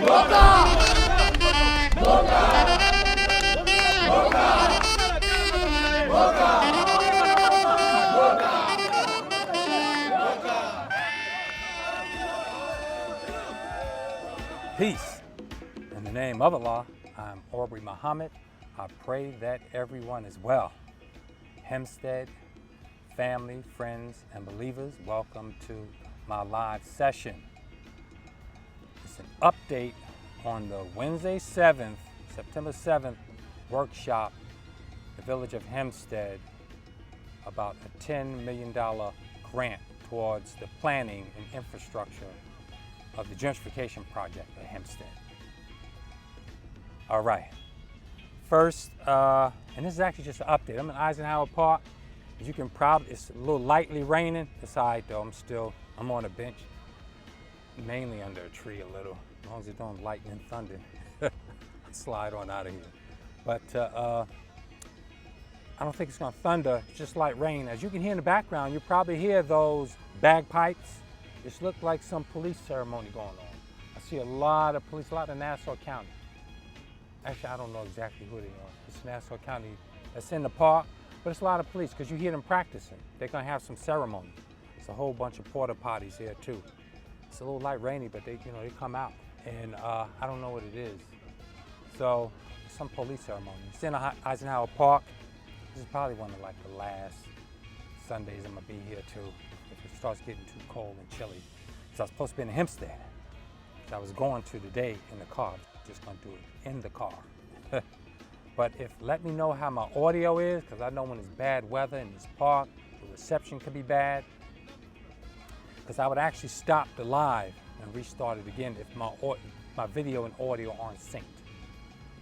Peace. In the name of Allah, I'm Aubrey Muhammad. I pray that everyone is well. Hempstead, family, friends, and believers, welcome to my live session. It's an update on the Wednesday 7th, September 7th workshop, the village of Hempstead, about a $10 million grant towards the planning and infrastructure of the gentrification project at Hempstead. All right. First, and this is actually just an update. I'm in Eisenhower Park. As you can probably, it's a little lightly raining. It's all right though, I'm on a bench, mainly under a tree a little. As long as it don't lightning and thunder, I'll slide on out of here. But I don't think it's gonna thunder, it's just light rain. As you can hear in the background, you probably hear those bagpipes. This looked like some police ceremony going on. I see a lot of police, a lot of Nassau County. Actually, I don't know exactly who they are. It's Nassau County that's in the park, but it's a lot of police because you hear them practicing. They're gonna have some ceremony. It's a whole bunch of porta potties here too. It's a little light rainy, but they come out, and I don't know what it is. So, it's some police ceremony. It's in Eisenhower Park. This is probably one of like the last Sundays I'm gonna be here too. If it starts getting too cold and chilly. So I was supposed to be in Hempstead, which I was going to today in the car. Just gonna do it in the car. But let me know how my audio is, because I know when it's bad weather in this park, the reception could be bad. Because I would actually stop the live and restart it again if my video and audio aren't synced.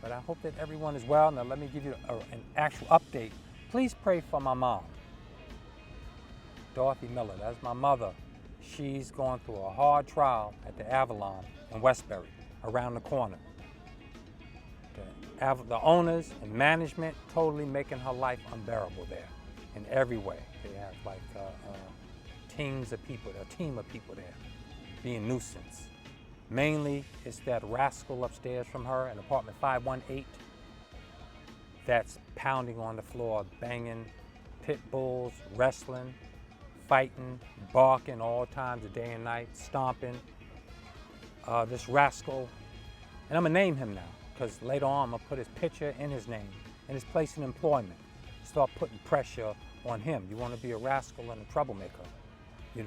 But I hope that everyone is well. Now let me give you an actual update. Please pray for my mom, Dorothy Miller. That's my mother. She's going through a hard trial at the Avalon in Westbury, around the corner. The owners and management totally making her life unbearable there in every way. They have like a team of people there being nuisance. Mainly, it's that rascal upstairs from her in apartment 518 that's pounding on the floor, banging, pit bulls, wrestling, fighting, barking all times of day and night, stomping. This rascal, and I'm gonna name him now, because later on I'm gonna put his picture in his name and his place in employment. Start putting pressure on him. You wanna be a rascal and a troublemaker, in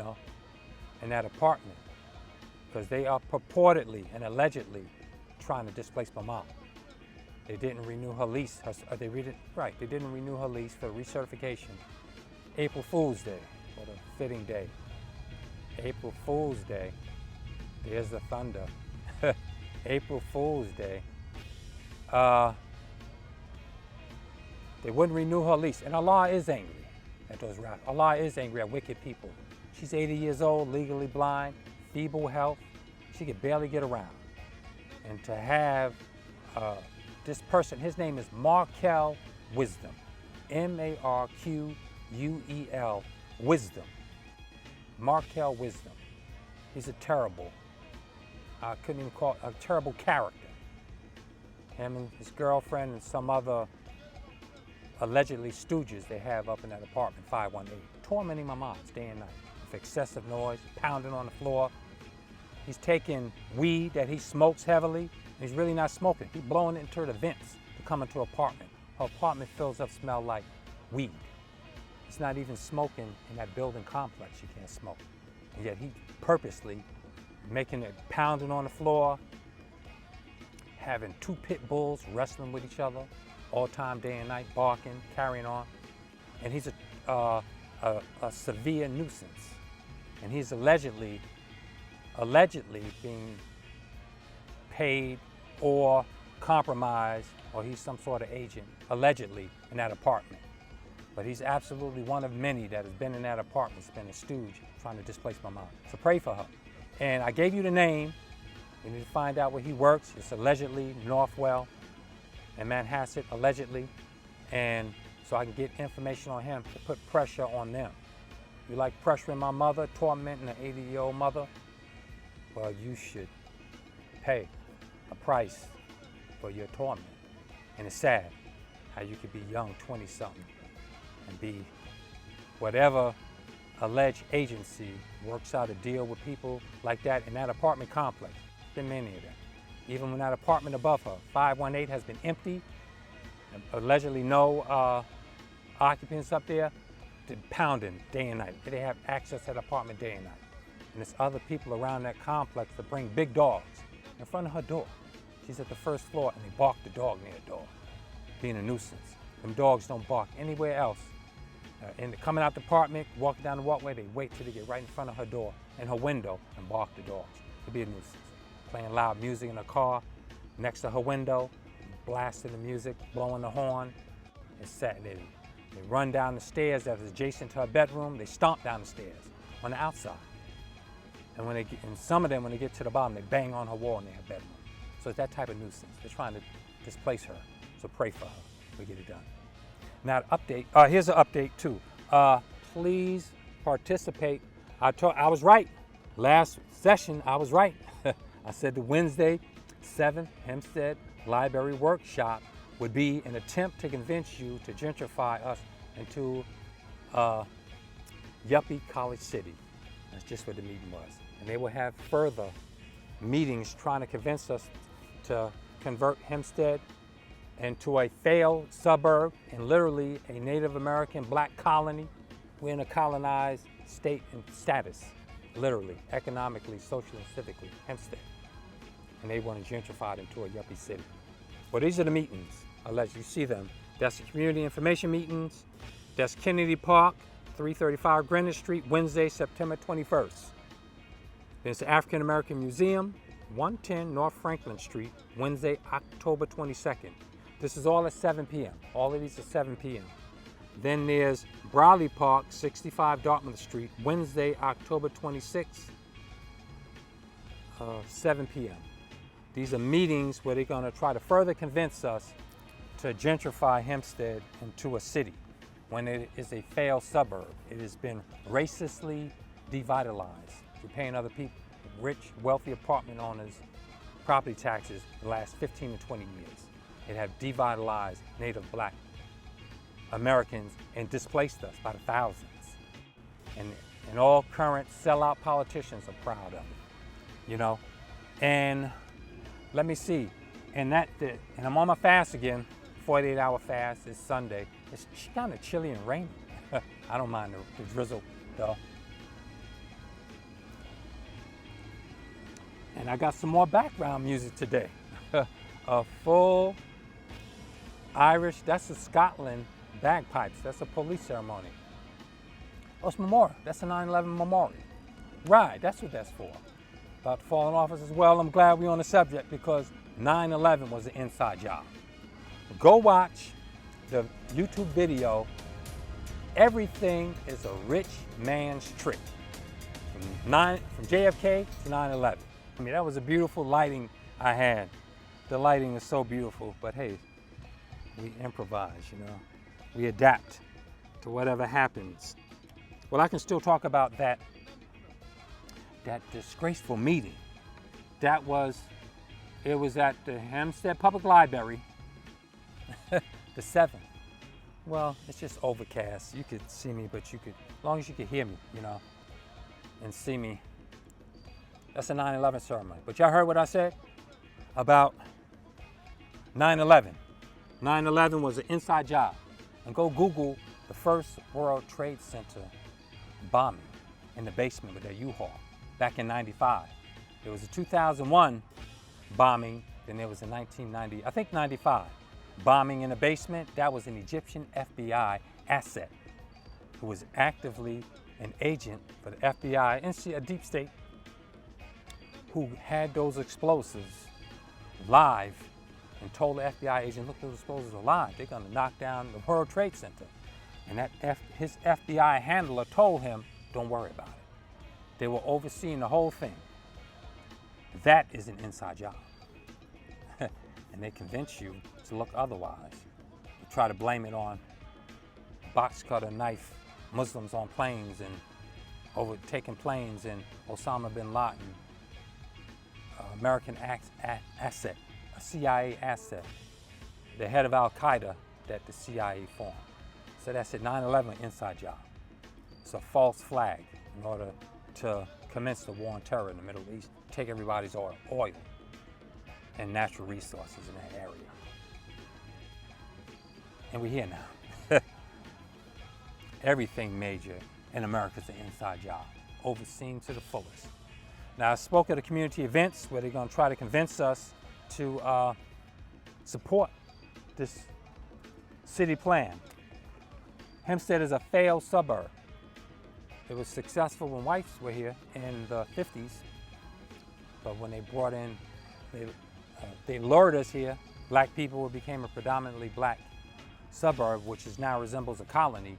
that apartment, because they are purportedly and allegedly trying to displace my mom. They didn't renew her lease. They didn't renew her lease for recertification. April Fool's Day, what a fitting day. April Fool's Day, there's the thunder. April Fool's Day. They wouldn't renew her lease, and Allah is angry at those rats. Allah is angry at wicked people. She's 80 years old, legally blind, feeble health. She could barely get around. And to have this person, his name is Markel Wisdom, Marquel, Wisdom. Markel Wisdom. He's a terrible, I couldn't even call it, a terrible character. Him and his girlfriend and some other allegedly stooges they have up in that apartment 518, tormenting my mom day and night with excessive noise, pounding on the floor. He's taking weed that he smokes heavily, and he's really not smoking. He's blowing it into the vents to come into her apartment. Her apartment fills up, smell like weed. He's not even smoking in that building complex. You can't smoke. And yet he purposely making it, pounding on the floor, having two pit bulls wrestling with each other all time, day and night, barking, carrying on. And he's a severe nuisance. And he's allegedly being paid or compromised, or he's some sort of agent, allegedly, in that apartment. But he's absolutely one of many that has been in that apartment, has been a stooge trying to displace my mom. So pray for her. And I gave you the name. You need to find out where he works. It's allegedly Northwell and Manhasset, allegedly. And so I can get information on him to put pressure on them. You like pressuring my mother, tormenting an 80-year-old mother? Well, you should pay a price for your torment. And it's sad how you could be young, 20-something, and be whatever alleged agency works out a deal with people like that in that apartment complex. Been many of them. Even when that apartment above her, 518, has been empty, allegedly no occupants up there, pounding day and night. They have access to that apartment day and night. And there's other people around that complex that bring big dogs in front of her door. She's at the first floor and they bark the dog near the door, being a nuisance. Them dogs don't bark anywhere else. And coming out the apartment, walking down the walkway, they wait till they get right in front of her door and her window and bark the dogs. To be a nuisance. Playing loud music in her car, next to her window, blasting the music, blowing the horn. It's sad. They run down the stairs that is adjacent to her bedroom. They stomp down the stairs on the outside. And some of them, when they get to the bottom, they bang on her wall in her bedroom. So it's that type of nuisance. They're trying to displace her. So pray for her. We get it done. Now, update. Here's an update too. Please participate. I was right. Last session, I was right. I said the Wednesday 7th Hempstead Library Workshop would be an attempt to convince you to gentrify us into yuppie college city. That's just what the meeting was. And they will have further meetings trying to convince us to convert Hempstead into a failed suburb and literally a Native American black colony. We're in a colonized state and status, literally, economically, socially, and civically, Hempstead. And they want to gentrify it into a yuppie city. Well, these are the meetings, allegedly. You see them. That's the community information meetings. That's Kennedy Park, 335 Greenwich Street, Wednesday, September 21st. There's the African American Museum, 110 North Franklin Street, Wednesday, October 22nd. This is all at 7 p.m. All of these are 7 p.m. Then there's Browley Park, 65 Dartmouth Street, Wednesday, October 26th, 7 p.m. These are meetings where they're going to try to further convince us to gentrify Hempstead into a city when it is a failed suburb. It has been racistly devitalized. You're paying other people, rich, wealthy apartment owners, property taxes the last 15 to 20 years. It have devitalized Native black Americans and displaced us by the thousands. And all current sellout politicians are proud of it, you know. And let me see, and I'm on my fast again, 48-hour fast. It's Sunday. It's kind of chilly and rainy. I don't mind the drizzle though. And I got some more background music today. A full Irish, that's a Scotland bagpipes. That's a police ceremony. Oh, it's memorial. That's a 9/11 memorial. Right, that's what that's for. About the fallen officers. Well, I'm glad we're on the subject because 9/11 was an inside job. Go watch the YouTube video. Everything is a rich man's trick. From JFK to 9/11. I mean, that was a beautiful lighting I had. The lighting is so beautiful, but hey, we improvise, you know. We adapt to whatever happens. Well, I can still talk about that disgraceful meeting. It was at the Hempstead Public Library, the 7th. Well, it's just overcast. You could see me, but as long as you could hear me, you know, and see me. That's a 9/11 ceremony. But y'all heard what I said about 9/11. 9/11 was an inside job. And go Google the first World Trade Center bombing in the basement with their U-Haul back in 95. There was a 2001 bombing, then there was a 1990, I think 95, bombing in the basement. That was an Egyptian FBI asset who was actively an agent for the FBI and a deep state who had those explosives live and told the FBI agent, look, those explosives are live. They're going to knock down the World Trade Center. And his FBI handler told him, don't worry about it. They were overseeing the whole thing. That is an inside job. And they convince you to look otherwise. You try to blame it on box cutter knife Muslims on planes and overtaking planes and Osama bin Laden American asset, a CIA asset, the head of Al-Qaeda that the CIA formed. So that's it, 9/11 inside job. It's a false flag in order to commence the war on terror in the Middle East, take everybody's oil and natural resources in that area. And we're here now. Everything major in America is an inside job, overseen to the fullest. Now, I spoke at the community events where they're going to try to convince us to support this city plan. Hempstead is a failed suburb. It was successful when whites were here in the 50s, but when they brought in, they lured us here, black people, it became a predominantly black suburb, which now resembles a colony.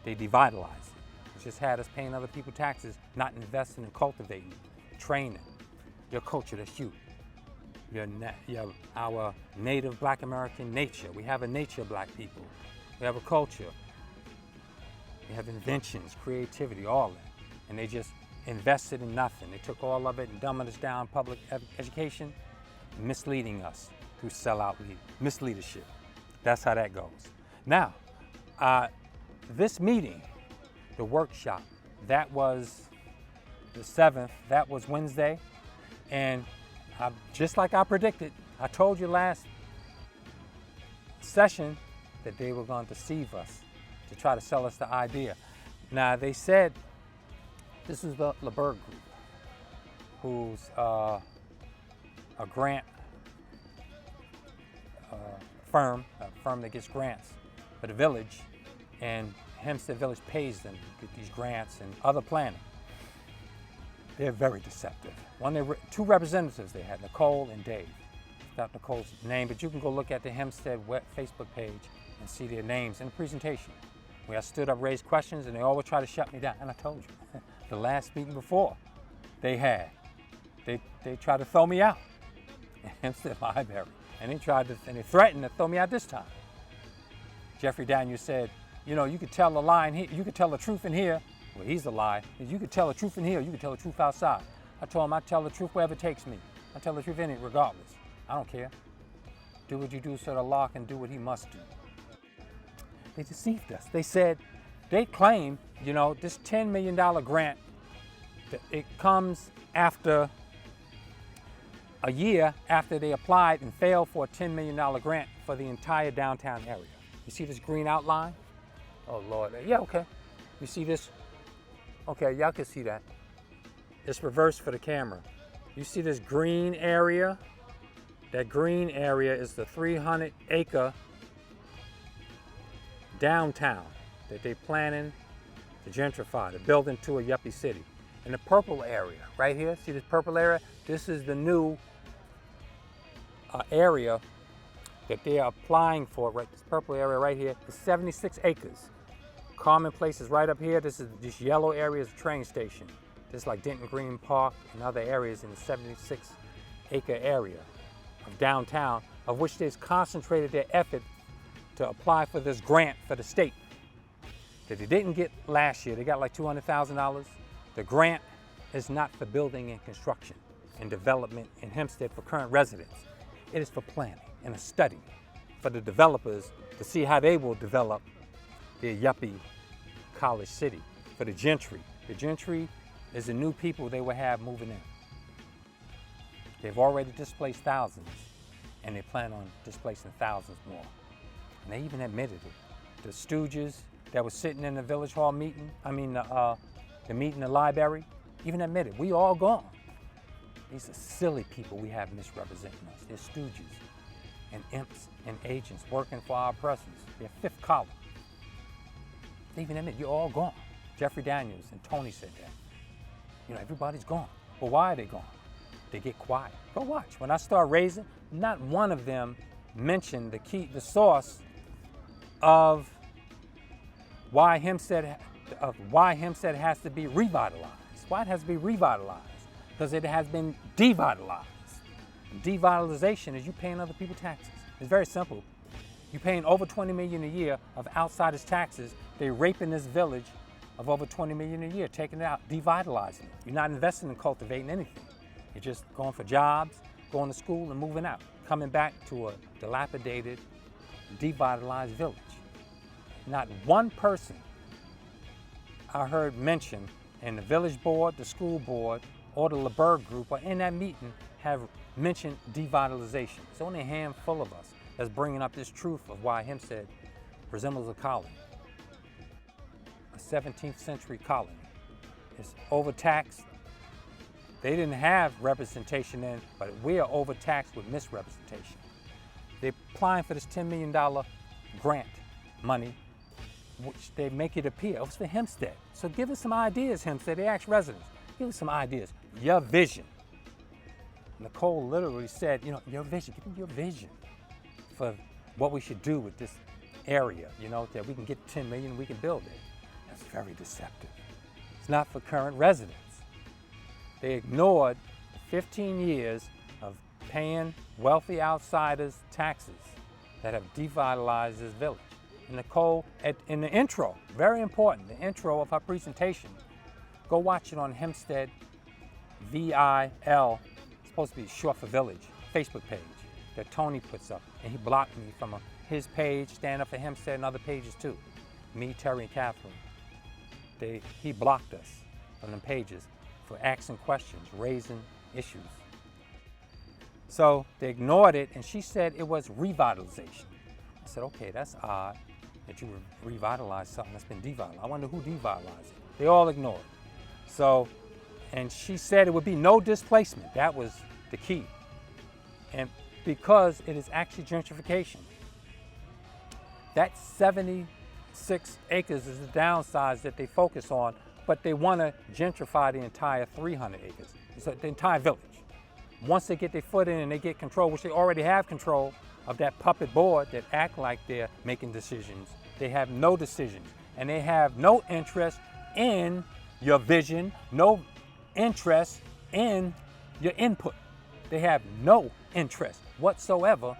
They devitalized it. It just had us paying other people taxes, not investing in cultivating, training, your culture, that's you. Our native black American nature. We have a nature of black people. We have a culture. We have inventions, creativity, all that. And they just invested in nothing. They took all of it and dumbed us down, public education, misleading us through sellout misleadership. That's how that goes. Now, this meeting, the workshop, that was the 7th, that was Wednesday. And just like I predicted, I told you last session that they were going to deceive us, to try to sell us the idea. Now, they said this is the LeBerg Group, who's a grant firm, a firm that gets grants for the village, and Hempstead Village pays them to get these grants and other planning. They're very deceptive. Two representatives they had, Nicole and Dave. Got Nicole's name, but you can go look at the Hempstead Facebook page and see their names in the presentation. Where I stood up, raised questions, and they always try to shut me down. And I told you, the last meeting before they tried to throw me out in Hempstead Library. And they threatened to throw me out this time. Jeffrey Daniels said, you know, you could tell the lie in here, you could tell the truth in here. Well, he's the lie. You could tell the truth in here, you could tell the truth outside. I told him I tell the truth wherever it takes me. I tell the truth in it regardless. I don't care. Do what you do so the law can do what he must do. They deceived us. They said, they claim, you know, this $10 million grant, it comes after a year after they applied and failed for a $10 million grant for the entire downtown area. You see this green outline? Oh, Lord. Yeah, okay. You see this? Okay, y'all can see that. It's reversed for the camera. You see this green area? That green area is the 300-acre downtown that they're planning to gentrify, to build into a yuppie city. And the purple area, right here, see this purple area? This is the new area that they are applying for, right? This purple area right here is 76 acres. Common Place is right up here. This yellow area is a train station. This is like Denton Green Park and other areas in the 76-acre area of downtown, of which they've concentrated their effort to apply for this grant for the state that they didn't get last year. They got like $200,000. The grant is not for building and construction and development in Hempstead for current residents. It is for planning and a study for the developers to see how they will develop their yuppie college city. For the gentry. The gentry is the new people they will have moving in. They've already displaced thousands, and they plan on displacing thousands more. And they even admitted it. The stooges that was sitting in the village hall meeting, the meeting in the library, even admitted, we all gone. These are silly people we have misrepresenting us. They're stooges and imps and agents working for our oppressors. They're fifth column. They even admit, you're all gone. Jeffrey Daniels and Tony said that. You know, everybody's gone. Well, why are they gone? They get quiet. Go watch. When I start raising, not one of them mentioned the source of why Hempstead has to be revitalized. Why it has to be revitalized? Because it has been devitalized. Devitalization is you paying other people taxes. It's very simple. You're paying over $20 million a year of outsiders' taxes. They're raping this village of over $20 million a year, taking it out, devitalizing it. You're not investing in cultivating anything. You're just going for jobs, going to school and moving out, coming back to a dilapidated, devitalized village. Not one person I heard mention in the village board, the school board, or the LeBerg group, or in that meeting have mentioned devitalization. It's only a handful of us that's bringing up this truth of why Hempstead resembles a colony, a 17th century colony. It's overtaxed. They didn't have representation then, but we are overtaxed with misrepresentation. They're applying for this $10 million grant money, which they make it appear it was for Hempstead. So give us some ideas, Hempstead. They asked residents, give us some ideas, your vision. Nicole literally said, you know, your vision, give me your vision for what we should do with this area, you know, that we can get 10 million, we can build it. That's very deceptive. It's not for current residents. They ignored 15 years of paying wealthy outsiders taxes that have devitalized this village. And Nicole, in the intro, very important, the intro of her presentation, go watch it on Hempstead, VIL, it's supposed to be short for village, Facebook page that Tony puts up. And he blocked me from his page, Stand Up for Hempstead, and other pages too. Me, Terry, and Catherine. He blocked us from the pages for asking questions, raising issues. So they ignored it, and she said it was revitalization. I said, okay, that's odd that you revitalize something that's been devitalized. I wonder who devitalized it. They all ignored it. So, and she said it would be no displacement. That was the key. And because it is actually gentrification. That 76 acres is the downsides that they focus on, but they want to gentrify the entire 300 acres, so the entire village. Once they get their foot in and they get control, which they already have control of that puppet board that act like they're making decisions, they have no decisions, and they have no interest in your vision, no interest in your input. They have no interest whatsoever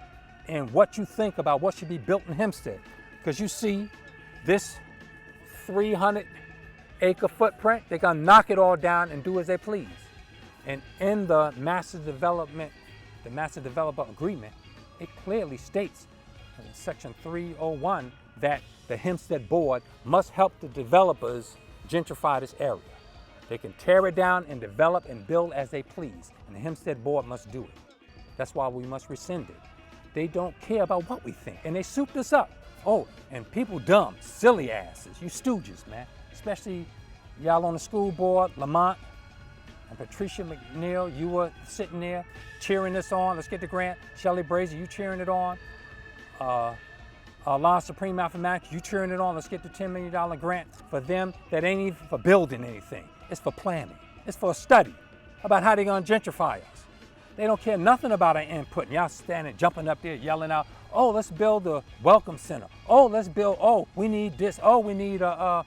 in what you think about what should be built in Hempstead. Because you see this 300-acre footprint, they're gonna knock it all down and do as they please. And in the master developer agreement, it clearly states in section 301 that the Hempstead board must help the developers gentrify this area. They can tear it down and develop and build as they please, and the Hempstead board must do it. That's why we must rescind it. They don't care about what we think, and they souped us up. Oh, and people dumb, silly asses, you stooges, man. Especially y'all on the school board, Lamont and Patricia McNeil, you were sitting there cheering this on, let's get the grant. Shelley Brazier, you cheering it on. Law Supreme Mathematics, you cheering it on, let's get the $10 million grant for them that ain't even for building anything. It's for planning, it's for a study about how they're gonna gentrify us. They don't care nothing about our input. And y'all standing, jumping up there, yelling out, oh, let's build a welcome center. Oh, let's build, oh, we need this. Oh, we need I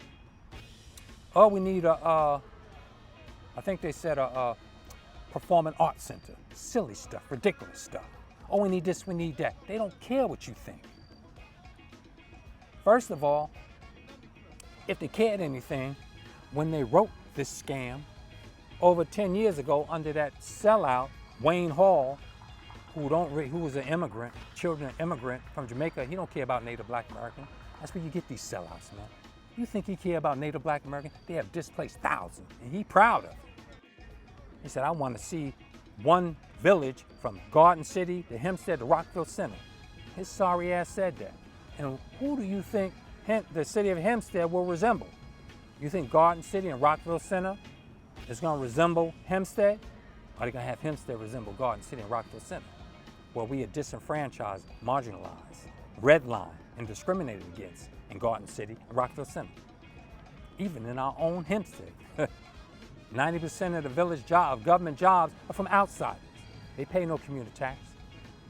think they said a performing arts center. Silly stuff, ridiculous stuff. Oh, we need this, we need that. They don't care what you think. First of all, if they cared anything, when they wrote this scam over 10 years ago under that sellout, Wayne Hall, who was an immigrant, children of immigrant from Jamaica, he don't care about Native Black American. That's where you get these sellouts, man. You think he care about Native Black American? They have displaced thousands, and he proud of it. He said, I want to see one village from Garden City to Hempstead to Rockville Center. His sorry ass said that. And who do you think the city of Hempstead will resemble? You think Garden City and Rockville Center is going to resemble Hempstead? Or are they going to have Hempstead resemble Garden City and Rockville Center? Where we are disenfranchised, marginalized, redlined, and discriminated against in Garden City and Rockville Center. Even in our own Hempstead. 90% of the village government jobs are from outsiders. They pay no community tax.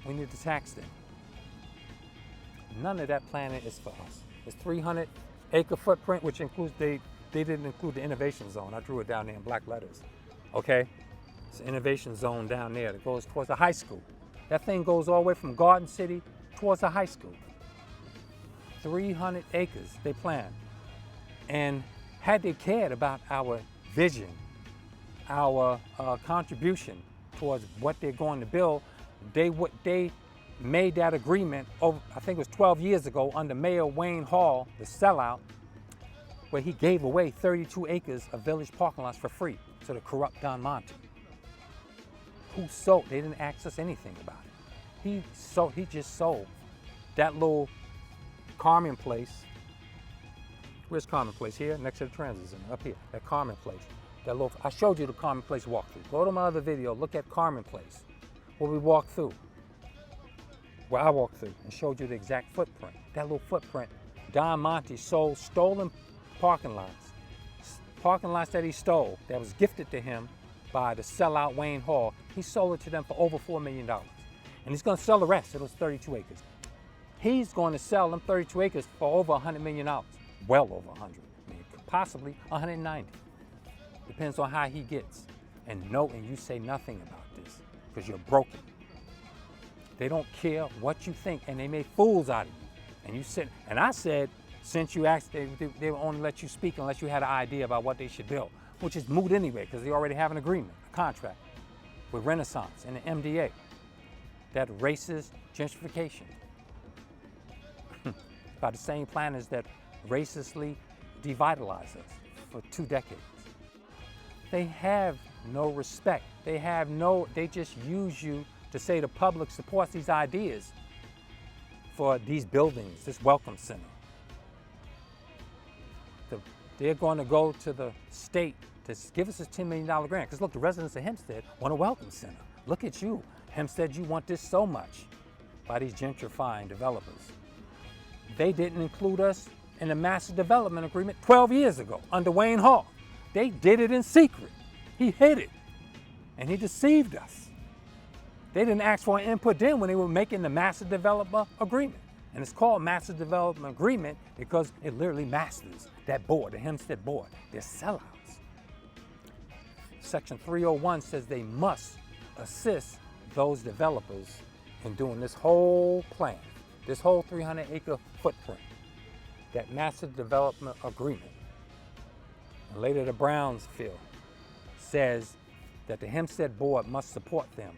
We need to tax them. None of that planning is for us. It's 300-acre footprint, which includes, they didn't include the innovation zone. I drew it down there in black letters, okay? It's an innovation zone down there that goes towards the high school. That thing goes all the way from Garden City towards the high school. 300 acres they planned. And had they cared about our vision, our contribution towards what they're going to build. They made that agreement over, I think it was 12 years ago, under Mayor Wayne Hall, the sellout, where he gave away 32 acres of village parking lots for free to the corrupt Don Monte. Who sold? They didn't ask us anything about it. He just sold that little Carmen Place. Where's Carmen Place? Here, next to the Transit Center, up here, that Carmen Place. That little, I showed you the Carmen Place walkthrough. Go to my other video, look at Carmen Place, where we walked through, where I walked through and showed you the exact footprint. That little footprint, Don Monte sold stolen parking lots that he stole, that was gifted to him by the sellout Wayne Hall. He sold it to them for over $4 million. And he's going to sell the rest. It was 32 acres. He's going to sell them 32 acres for over $100 million. Well over 100, possibly 190. Depends on how he gets. And you say nothing about this because you're broken. They don't care what you think, and they made fools out of you. And you said, and I said, since you asked, they will only let you speak unless you had an idea about what they should build, which is moot anyway, because they already have an agreement, a contract with Renaissance and the MDA that racist gentrification. By the same planners that racistly devitalized us for 2 decades. They have no respect. They just use you to say the public supports these ideas for these buildings, this welcome center. They're going to go to the state to give us this $10 million grant. Because look, the residents of Hempstead want a welcome center. Look at you. Hempstead, you want this so much by these gentrifying developers. They didn't include us in the master development agreement 12 years ago under Wayne Hall. They did it in secret. He hid it, and he deceived us. They didn't ask for an input then when they were making the master development agreement. And it's called master development agreement because it literally masters that board, the Hempstead board. They're sellouts. Section 301 says they must assist those developers in doing this whole plan, this whole 300-acre footprint, that master development agreement. And later the Brownsville says that the Hempstead board must support them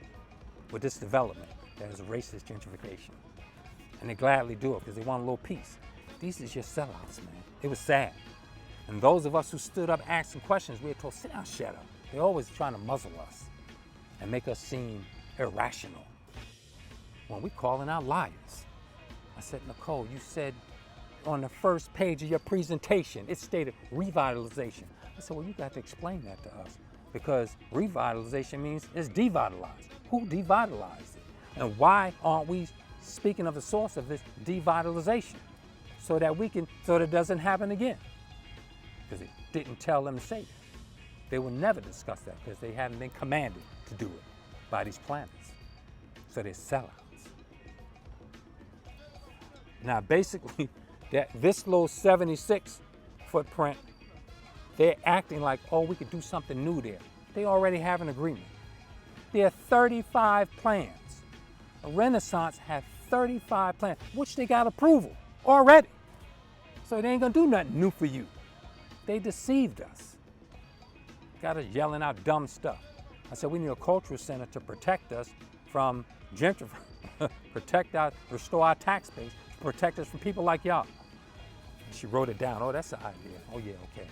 with this development that is racist gentrification. And they gladly do it because they want a little piece. These is just sellouts, man. It was sad. And those of us who stood up asking questions, we were told, sit down, shut up. They're always trying to muzzle us and make us seem irrational when we're calling out liars. I said, Nicole, you said on the first page of your presentation, it stated revitalization. I said, well, you got to explain that to us because revitalization means it's devitalized. Who devitalized it? And why aren't we speaking of the source of this devitalization so that it doesn't happen again? Because it didn't tell them to say that. They will never discuss that because they haven't been commanded to do it by these planners. So they're sellouts. Now, basically, this little 76 footprint, they're acting like, oh, we could do something new there. They already have an agreement. There are 35 plans. Renaissance had 35 plans, which they got approval already. So they ain't gonna do nothing new for you. They deceived us. Got us yelling out dumb stuff. I said, we need a cultural center to protect us from gentrification, restore our tax base, to protect us from people like y'all. And she wrote it down. Oh, that's the idea. Oh, yeah, okay.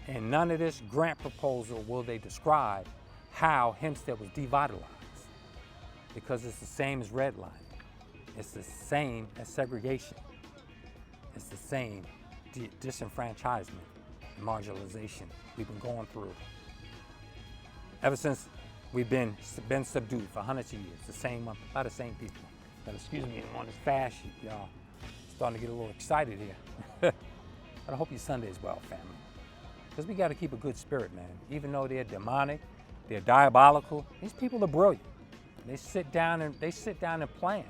And none of this grant proposal will they describe how Hempstead was devitalized, because it's the same as redlining. It's the same as segregation. It's the same disenfranchisement and marginalization we've been going through. Ever since we've been subdued for hundreds of years, by the same people. But excuse me, I'm on this fast sheet, y'all. Starting to get a little excited here. But I hope your Sunday is well, family. Because we got to keep a good spirit, man. Even though they're demonic, they're diabolical, these people are brilliant. They sit down and plan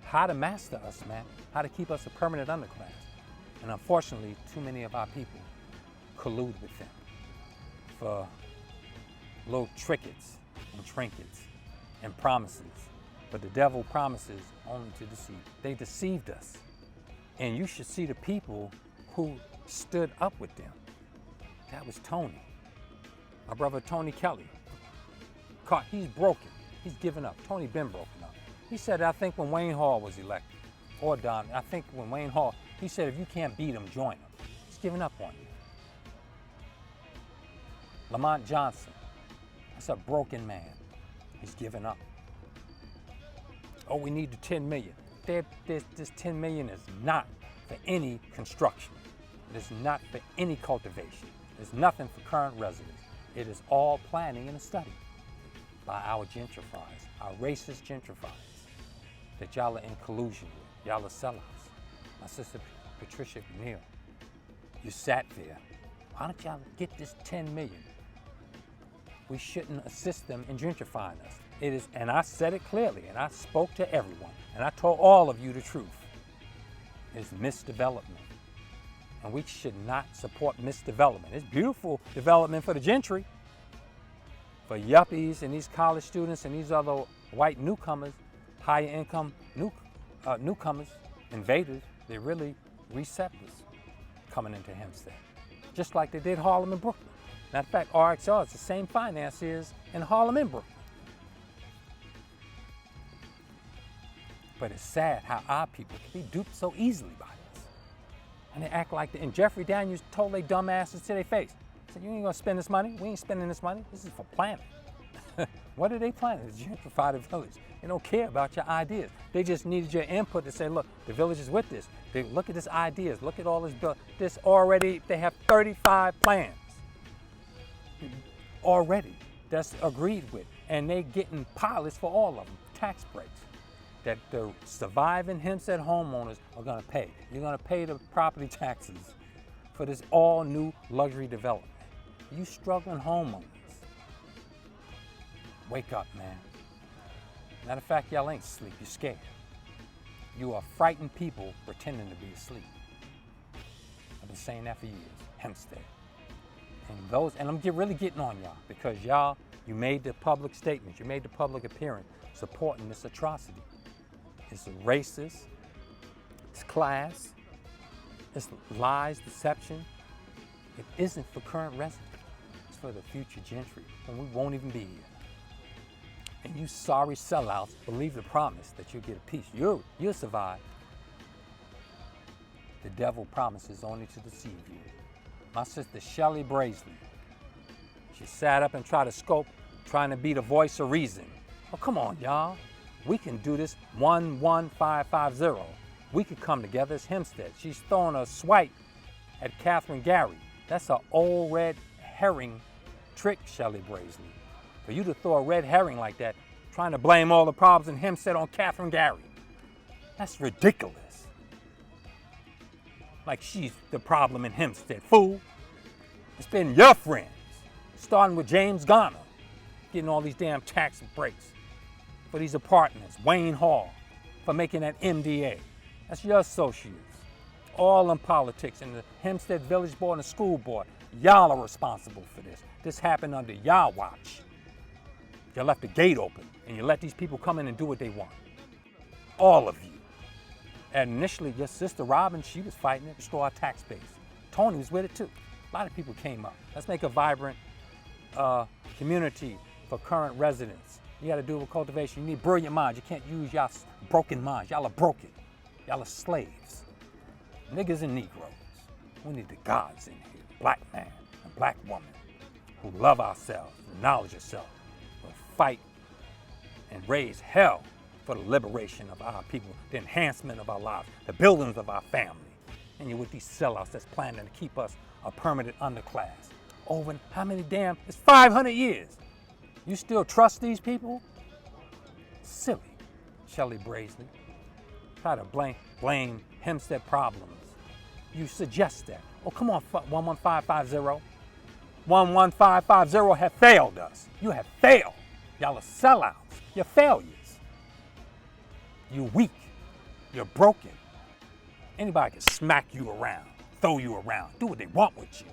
how to master us, man, how to keep us a permanent underclass. And unfortunately, too many of our people collude with them for little trinkets and trinkets and promises. But the devil promises only to deceive. They deceived us. And you should see the people who stood up with them. That was Tony, my brother Tony Kelly, He's broken. He's given up. Tony been broken up. He said, I think when Wayne Hall was elected, or Don, I think when Wayne Hall, he said, if you can't beat him, join him. He's given up on you. Lamont Johnson, that's a broken man. He's given up. Oh, we need the 10 million. This 10 million is not for any construction. It is not for any cultivation. It's nothing for current residents. It is all planning and a study by our gentrifiers, our racist gentrifiers that y'all are in collusion with. Y'all are sellouts. My sister Patricia Neal, you sat there. Why don't y'all get this 10 million? We shouldn't assist them in gentrifying us. It is, and I said it clearly, and I spoke to everyone, and I told all of you the truth. It's misdevelopment. And we should not support misdevelopment. It's beautiful development for the gentry, for yuppies and these college students and these other white newcomers, higher income newcomers, invaders. They're really receptors coming into Hempstead, just like they did Harlem and Brooklyn. Matter of fact, RXR is the same financiers in Harlem and Brooklyn. But it's sad how our people can be duped so easily by this. And they act like, and Jeffrey Daniels told they dumbasses to their face. He said, you ain't gonna spend this money. We ain't spending this money. This is for planning. What are they planning? To gentrify the village. They don't care about your ideas. They just needed your input to say, look, the village is with this. Look at this ideas. Look at all this already. They have 35 plans already that's agreed with. And they getting pilots for all of them, tax breaks that the surviving Hempstead homeowners are gonna pay. You're gonna pay the property taxes for this all new luxury development. You struggling homeowners, wake up, man. Matter of fact, y'all ain't asleep, you're scared. You are frightened people pretending to be asleep. I've been saying that for years, Hempstead. And I'm really getting on y'all because y'all, you made the public statement, you made the public appearance supporting this atrocity. It's racist, it's class, it's lies, deception. It isn't for current residents, it's for the future gentry, and we won't even be here. And you sorry sellouts believe the promise that you'll get a piece. You'll survive. The devil promises only to deceive you. My sister Shelley Brazeley, she sat up and tried to scope, trying to be the voice of reason. Oh, come on, y'all. We can do this 11550. We could come together as Hempstead. She's throwing a swipe at Catherine Gary. That's an old red herring trick, Shelley Brazeley. For you to throw a red herring like that, trying to blame all the problems in Hempstead on Catherine Gary. That's ridiculous. Like she's the problem in Hempstead, fool. It's been your friends, starting with James Garner, getting all these damn tax breaks for these apartments, Wayne Hall, for making that MDA. That's your associates. All in politics, and the Hempstead Village Board and the school board, y'all are responsible for this. This happened under y'all watch. You left the gate open, and you let these people come in and do what they want. All of you. And initially, your sister Robin, she was fighting it, restore our tax base. Tony was with it too. A lot of people came up. Let's make a vibrant community for current residents. You got to do it with cultivation. You need brilliant minds. You can't use y'all broken minds. Y'all are broken. Y'all are slaves. Niggas and Negroes. We need the gods in here. Black man and black woman who love ourselves, acknowledge ourselves, will fight and raise hell for the liberation of our people, the enhancement of our lives, the buildings of our family. And you're with these sellouts that's planning to keep us a permanent underclass. Over how many damn, it's 500 years. You still trust these people? Silly, Shelley Brazeley. Try to blame Hempstead problems. You suggest that. Oh, come on, 11550. 11550 have failed us. You have failed. Y'all are sellouts. You're failures. You're weak. You're broken. Anybody can smack you around, throw you around, do what they want with you.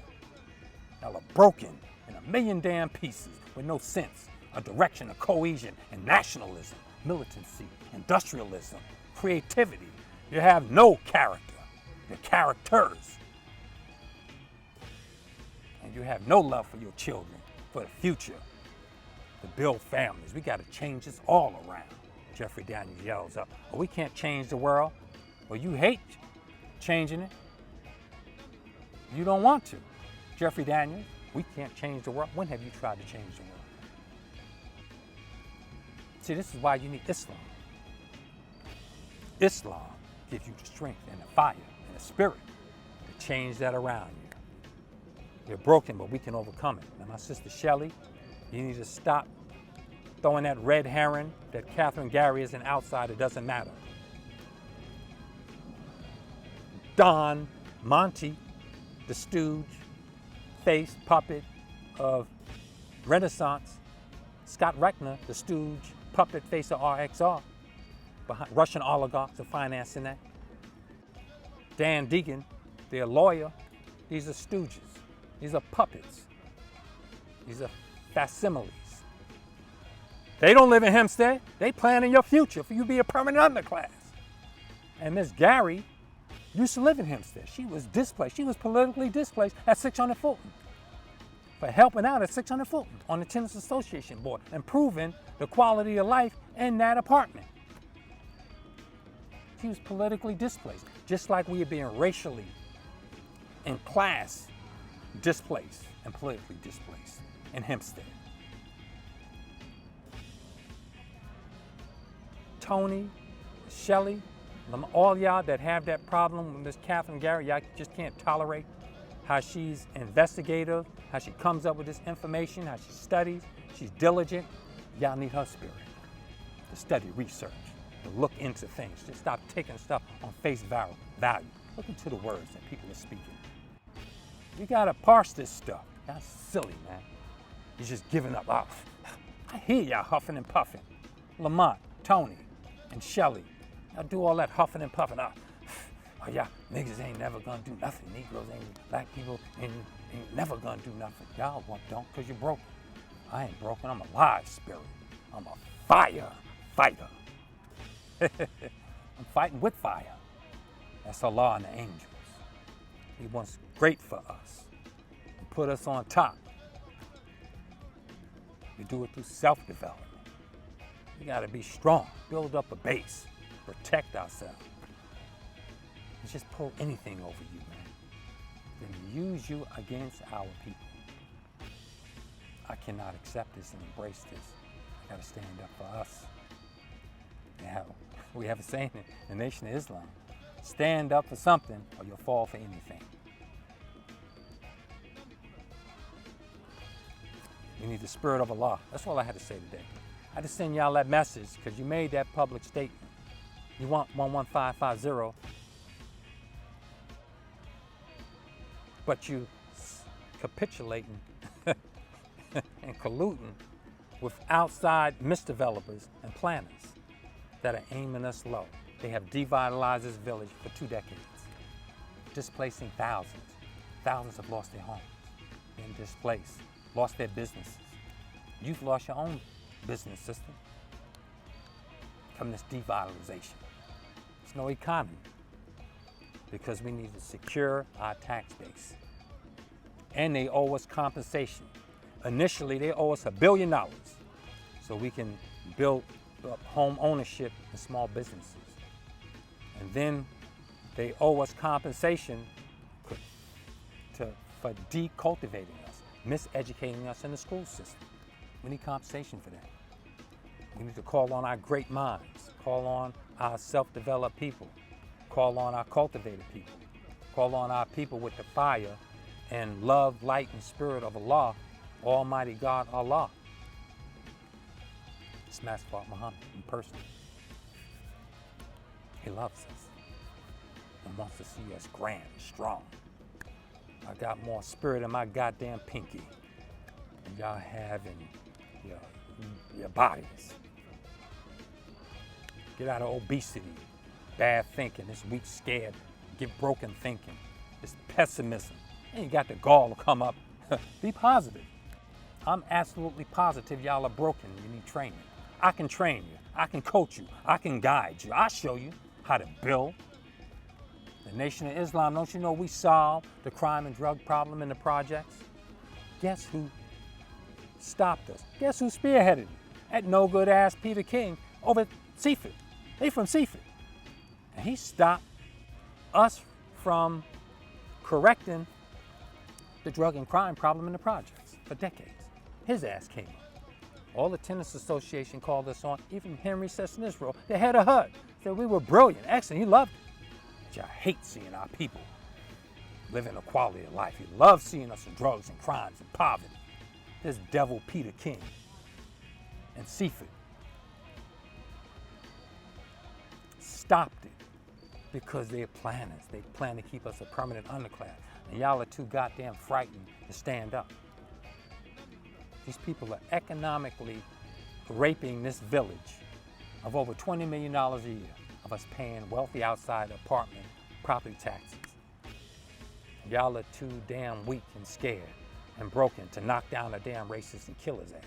Y'all are broken in a million damn pieces with no sense, a direction, a cohesion, and nationalism, militancy, industrialism, creativity. You have no character. You're characters. And you have no love for your children, for the future. to build families. We got to change this all around. Jeffrey Daniels yells up. Oh, we can't change the world. Well, you hate changing it. You don't want to. Jeffrey Daniels, we can't change the world. When have you tried to change the world? See, this is why you need Islam. Islam gives you the strength and the fire and the spirit to change that around you. You're broken, but we can overcome it. Now, my sister Shelley, you need to stop throwing that red herring that Catherine Gary is an outsider. It doesn't matter. Don Monty, the stooge, face, puppet of Renaissance. Scott Reckner, the stooge, puppet face of RXR. Behind Russian oligarchs are financing that. Dan Deegan, their lawyer. These are stooges. These are puppets. These are facsimiles. They don't live in Hempstead. They plan in your future for you to be a permanent underclass. And Miss Gary used to live in Hempstead. She was displaced. She was politically displaced at 600 Fulton for helping out at 600 Fulton on the Tenants Association board, improving the quality of life in that apartment. She was politically displaced, just like we are being racially and class displaced and politically displaced in Hempstead. Tony, Shelley, all y'all that have that problem with Miss Catherine Gary, y'all just can't tolerate how she's investigative, how she comes up with this information, how she studies, she's diligent. Y'all need her spirit to study, research, to look into things. Just stop taking stuff on face value. Look into the words that people are speaking. You gotta parse this stuff. That's silly, man. You're just giving up. Oh, I hear y'all huffing and puffing. Lamont, Tony, and Shelley. Y'all do all that huffing and puffing. Oh yeah, niggas ain't never gonna do nothing. Negroes ain't, black people ain't never gonna do nothing. Y'all don't, cause you're broken. I ain't broken, I'm a live spirit. I'm a fire fighter. I'm fighting with fire. That's Allah and the angels. He wants great for us. He put us on top. We do it through self-development. We gotta be strong, build up a base, protect ourselves. Just pull anything over you, man. Then use you against our people. I cannot accept this and embrace this. I gotta stand up for us. We have a saying in the Nation of Islam. Stand up for something or you'll fall for anything. We need the spirit of Allah. That's all I had to say today. I had to send y'all that message because you made that public statement. You want 11550, but you capitulating and colluding with outside misdevelopers and planners that are aiming us low. They have devitalized this village for 2 decades, displacing thousands. Thousands have lost their homes, been displaced, lost their businesses. You've lost your own business system from this devitalization. There's no economy because we need to secure our tax base. And they owe us compensation. Initially, they owe us $1 billion so we can build up home ownership and small businesses. And then they owe us compensation for decultivating us, miseducating us in the school system. We need compensation for that. We need to call on our great minds, call on our self-developed people, call on our cultivated people, call on our people with the fire and love, light, and spirit of Allah, Almighty God, Allah. It's Master Muhammad in person. He loves us and wants to see us grand and strong. I got more spirit in my goddamn pinky than y'all have in your bodies. Get out of obesity, bad thinking, this weak, scared, get broken thinking, this pessimism. And you got the gall to come up. Be positive. I'm absolutely positive y'all are broken. You need training. I can train you. I can coach you. I can guide you. I'll show you how to build. The Nation of Islam, don't you know we solved the crime and drug problem in the projects? Guess who stopped us. Guess who spearheaded it? That no good ass Peter King over at Seaford. They from Seaford. And he stopped us from correcting the drug and crime problem in the projects for decades. His ass came up. All the tenants association called us on, even Henry Sesnisro, the head of HUD, said we were brilliant, excellent, he loved it. But I hate seeing our people living a quality of life. He loves seeing us in drugs and crimes and poverty. This devil Peter King and Seaford stopped it because they're planners. They plan to keep us a permanent underclass. And y'all are too goddamn frightened to stand up. These people are economically raping this village of over $20 million a year of us paying wealthy outside apartment property taxes. Y'all are too damn weak and scared and broken to knock down a damn racist and kill his ass.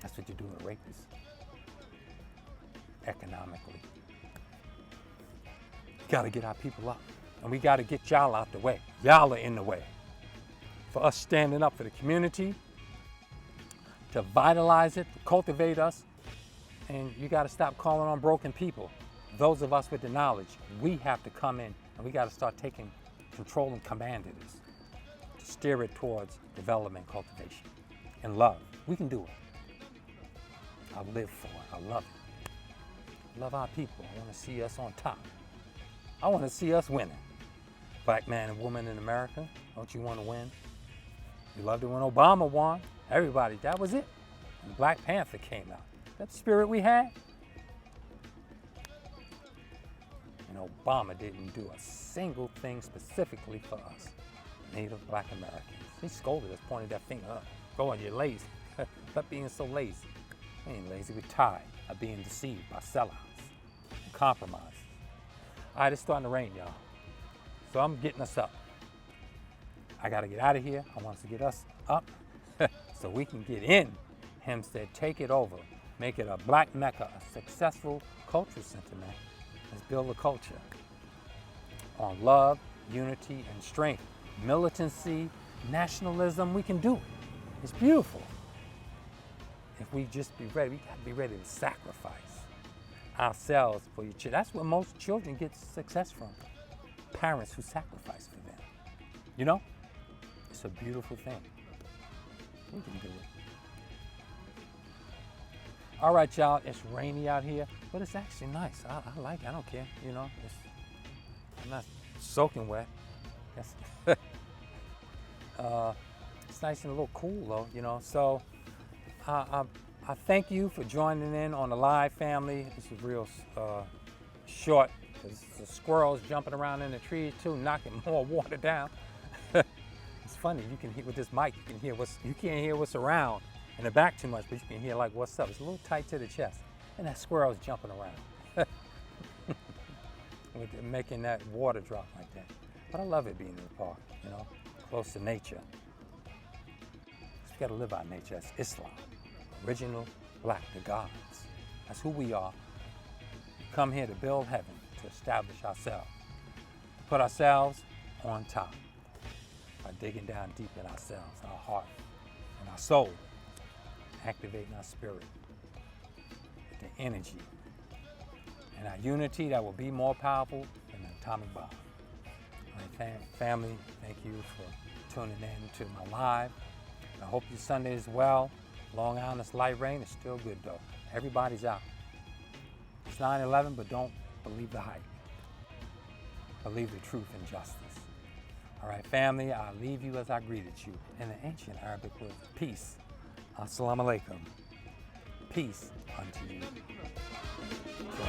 That's what you do to rapists. Economically. We gotta get our people up. And we gotta get y'all out the way. Y'all are in the way. For us standing up for the community, to vitalize it, to cultivate us, and you gotta stop calling on broken people. Those of us with the knowledge, we have to come in and we gotta start taking control and command of this to steer it towards development, cultivation, and love. We can do it. I live for it. I love it. I love our people. I want to see us on top. I want to see us winning. Black man and woman in America, don't you want to win? You loved it when Obama won. Everybody, that was it. When Black Panther came out. That spirit we had. And Obama didn't do a single thing specifically for us, Native Black Americans. He scolded us, pointed that finger up. Go on, you're lazy. Stop being so lazy. We ain't lazy, we're tired of being deceived by sellouts and compromises. All right, it's starting to rain, y'all. So I'm getting us up. I gotta get out of here. I want us to get us up so we can get in Hempstead, take it over, make it a black mecca, a successful cultural center, man. Let's build a culture on love, unity, and strength. Militancy, nationalism, we can do it. It's beautiful. If we just be ready, we gotta be ready to sacrifice ourselves for your children. That's where most children get success from. Parents who sacrifice for them. You know? It's a beautiful thing. We can do it. All right, y'all, it's rainy out here, but it's actually nice. I like it, I don't care, you know? I'm not soaking wet. It's nice and a little cool though, you know? So I thank you for joining in on the live, family. This is real short, because the squirrels jumping around in the trees too, knocking more water down. It's funny, you can hear with this mic, you can't hear what's around in the back too much, but you can hear like what's up. It's a little tight to the chest. And that squirrel's jumping around. With making that water drop like that. But I love it being in the park, you know, close to nature. We gotta live our nature. That's Islam. Original black, the gods. That's who we are. We come here to build heaven, to establish ourselves, to put ourselves on top by digging down deep in ourselves, our heart and our soul, activating our spirit, the energy and our unity that will be more powerful than an atomic bomb. All right, family, thank you for tuning in to my live. I hope your Sunday is well. Long Island, it's light rain. It's still good though. Everybody's out. It's 9/11, but don't believe the hype. Believe the truth and justice. All right, family, I'll leave you as I greeted you in the ancient Arabic word, peace. Assalamu alaikum. Peace unto you. So,